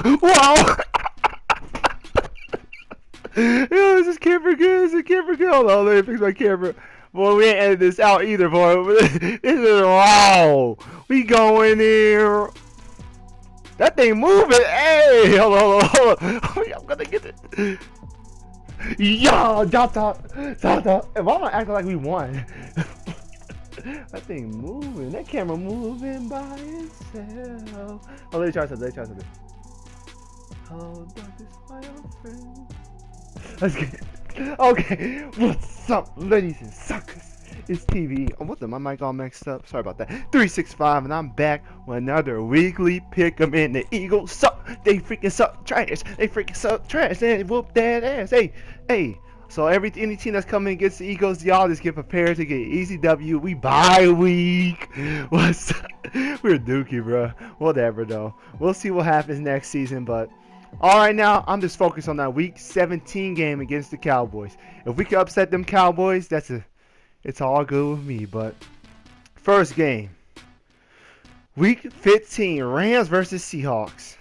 Wow! Yo, this is camera good. This is camera good. Hold on, let me fix my camera. Boy, we ain't edit this out either, boy. This is wow. We going here. That thing moving. Hey, hold on. I'm gonna get it. Yo, drop top. And why am I acting like we won? That thing moving. That camera moving by itself. Oh, let me try something. Hello, darkness, my old friend. Let's get it. Okay, what's up, ladies and suckers? It's TV. Oh, what the? My mic all mixed up. Sorry about that. 365, and I'm back with another weekly pick 'em in. The Eagles suck. They freaking suck trash. They freaking suck trash. They whoop that ass. Hey. So any team that's coming against the Eagles, y'all just get prepared to get easy W. We bye week. What's up? We're dookie, bro. Whatever though. We'll see what happens next season, but. Alright, now I'm just focused on that week 17 game against the Cowboys. If we can upset them Cowboys, it's all good with me. But first game, week 15, Rams versus Seahawks.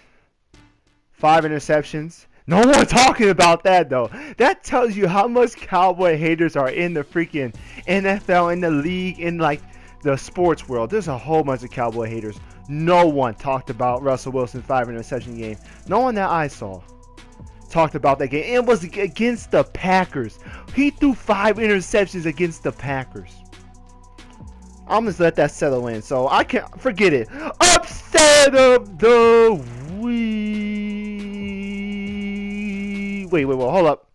5 interceptions. No one talking about that though. That tells you how much Cowboy haters are in the freaking NFL, in the league, in like the sports world. There's a whole bunch of Cowboy haters. No one talked about Russell Wilson's 5 interception game. No one that I saw talked about that game. It was against the Packers. He threw 5 interceptions against the Packers. I'm just let that settle in. So I can't forget it. Upset of the week. Wait, hold up.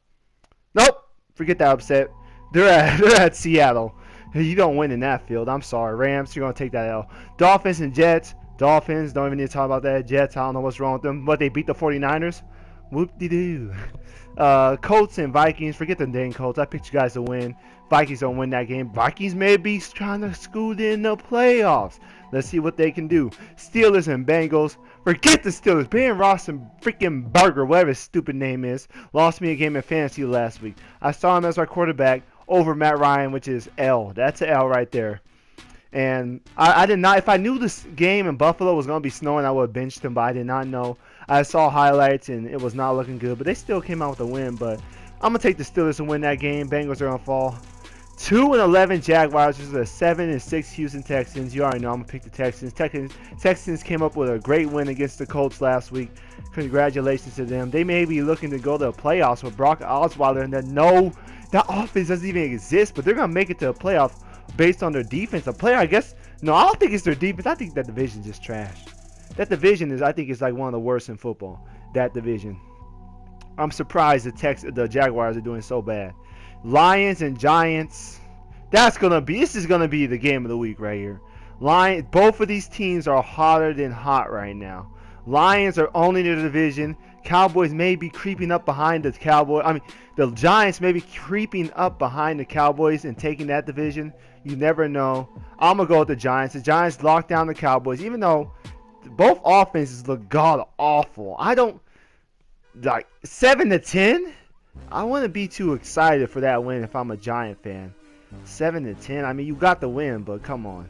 Nope. Forget that upset. They're at Seattle. You don't win in that field. I'm sorry. Rams, you're going to take that L. Dolphins and Jets. Dolphins, don't even need to talk about that. Jets, I don't know what's wrong with them. But they beat the 49ers. Whoop-de-doo. Colts and Vikings. Forget the dang Colts. I picked you guys to win. Vikings don't win that game. Vikings may be trying to scoot in the playoffs. Let's see what they can do. Steelers and Bengals. Forget the Steelers. Ben Ross and freaking Burger, whatever his stupid name is, lost me a game in fantasy last week. I saw him as our quarterback over Matt Ryan, which is L. That's an L right there. And I did not, if I knew this game in Buffalo was going to be snowing, I would have benched him, but I did not know. I saw highlights, and it was not looking good, but they still came out with a win. But I'm going to take the Steelers to win that game. Bengals are going to fall. 2-11 Jaguars versus a 7-6 Houston Texans. You already know I'm going to pick the Texans. Texans came up with a great win against the Colts last week. Congratulations to them. They may be looking to go to the playoffs with Brock Osweiler, and that offense doesn't even exist, but they're going to make it to the playoff based on their defensive player. I guess, no, I don't think it's their defense. I think that division's just trash. That division I think is like one of the worst in football. That division. I'm surprised the Jaguars are doing so bad. Lions and Giants. This is gonna be the game of the week right here. Both of these teams are hotter than hot right now. Lions are owning the division. Cowboys may be creeping up behind the Cowboys. The Giants may be creeping up behind the Cowboys and taking that division. You never know. I'm going to go with the Giants. The Giants locked down the Cowboys, even though both offenses look god-awful. 7-10? I wouldn't be too excited for that win if I'm a Giant fan. 7-10? You got the win, but come on.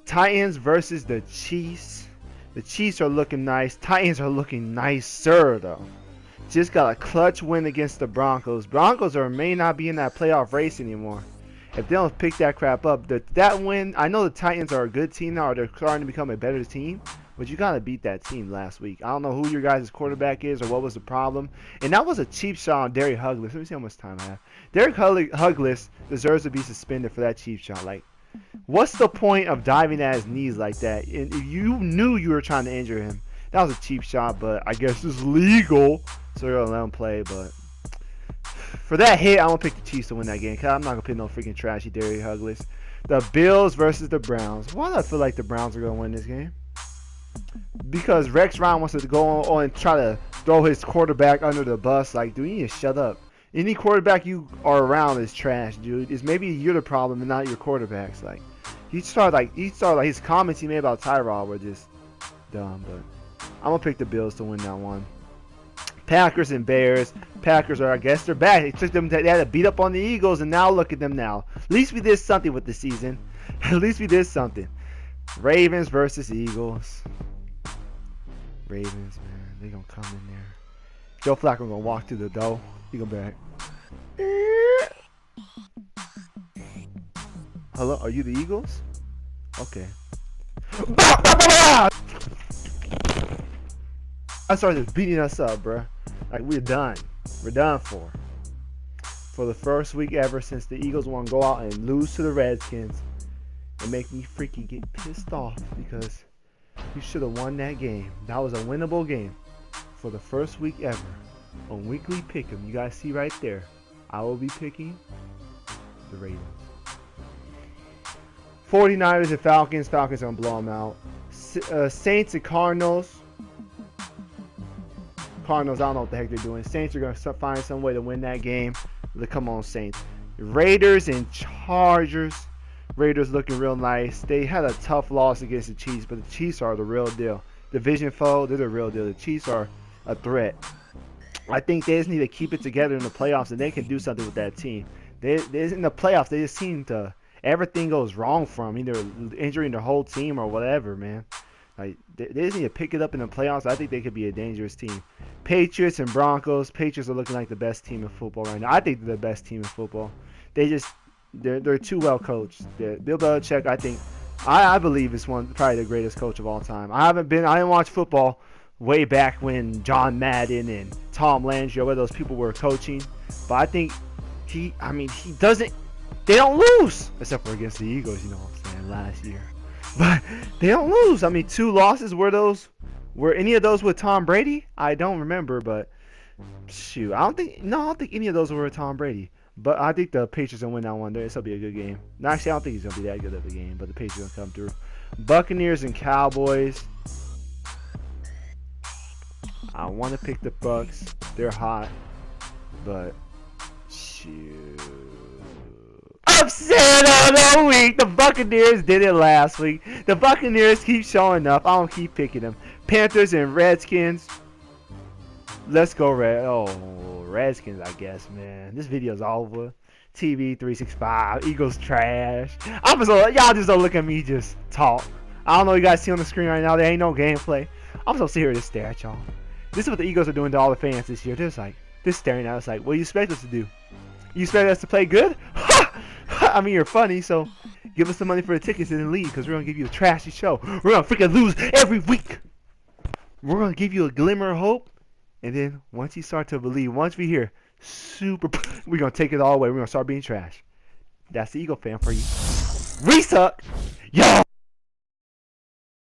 Titans versus the Chiefs. The Chiefs are looking nice. Titans are looking nicer, though. Just got a clutch win against the Broncos. Broncos may not be in that playoff race anymore. If they don't pick that crap up, that win, I know the Titans are a good team now, or they're starting to become a better team, but you got to beat that team last week. I don't know who your guys' quarterback is or what was the problem. And that was a cheap shot on Derek Huglis. Let me see how much time I have. Derek Huglis deserves to be suspended for that cheap shot. What's the point of diving at his knees like that? And you knew you were trying to injure him. That was a cheap shot, but I guess it's legal, so you're going to let him play. But for that hit, I'm going to pick the Chiefs to win that game, because I'm not going to pick no freaking trashy Derek Huglis. The Bills versus the Browns. Why do I feel like the Browns are going to win this game? Because Rex Ryan wants to go on and try to throw his quarterback under the bus. Dude, you need to shut up. Any quarterback you are around is trash, dude. Maybe you're the problem and not your quarterbacks. His comments he made about Tyrod were just dumb. But I'm gonna pick the Bills to win that one. Packers and Bears. Packers I guess they're back. They had to beat up on the Eagles, and now look at them now. At least we did something with the season. At least we did something. Ravens versus Eagles. Ravens, man, they gonna come in there. Joe Flacco gonna walk through the door. He gonna be like, hello, are you the Eagles? Okay. I started beating us up, bruh. Like, we're done. We're done for. For the first week ever since the Eagles want to go out and lose to the Redskins and make me freaking get pissed off because you should have won that game. That was a winnable game. For the first week ever on Weekly Pick'em, you guys see right there, I will be picking the Ravens. 49ers and Falcons. Falcons are going to blow them out. Saints and Cardinals. Cardinals, I don't know what the heck they're doing. Saints are going to find some way to win that game. Come on, Saints. Raiders and Chargers. Raiders looking real nice. They had a tough loss against the Chiefs, but the Chiefs are the real deal. Division foe, they're the real deal. The Chiefs are a threat. I think they just need to keep it together in the playoffs, and they can do something with that team. They in the playoffs, they just seem to, everything goes wrong for them, either injuring their whole team or whatever, man. Like, they just need to pick it up in the playoffs. I think they could be a dangerous team. Patriots and Broncos. Patriots are looking like the best team in football right now. I think they're the best team in football. They're too well coached. Bill Belichick, I believe is probably the greatest coach of all time. I didn't watch football way back when John Madden and Tom Landry, where those people were coaching. But I think they don't lose except for against the Eagles, you know what I'm saying, last year. But they don't lose. I mean, 2 losses. Were any of those with Tom Brady? I don't remember, but shoot, I don't think any of those were with Tom Brady. But I think the Patriots will win that one. This will be a good game. No, actually, I don't think he's gonna be that good of a game, but the Patriots will come through. Buccaneers and Cowboys. I want to pick the Bucs. They're hot, but shoot. Upset of the week. The Buccaneers did it last week. The Buccaneers keep showing up. I don't keep picking them. Panthers and Redskins. Let's go Redskins, I guess, man. This video's over. TV 365. Eagles trash. Y'all just don't look at me just talk. I don't know what you guys see on the screen right now. There ain't no gameplay. I'm so sit here to stare at y'all. This is what the Eagles are doing to all the fans this year. They're staring at us like, what do you expect us to do? You expect us to play good? I mean, you're funny, so give us the money for the tickets and then leave, because we're going to give you a trashy show. We're going to freaking lose every week. We're going to give you a glimmer of hope, and then once you start to believe, once we hear we're going to take it all away. We're going to start being trash. That's the Eagle fan for you. We suck. Yo!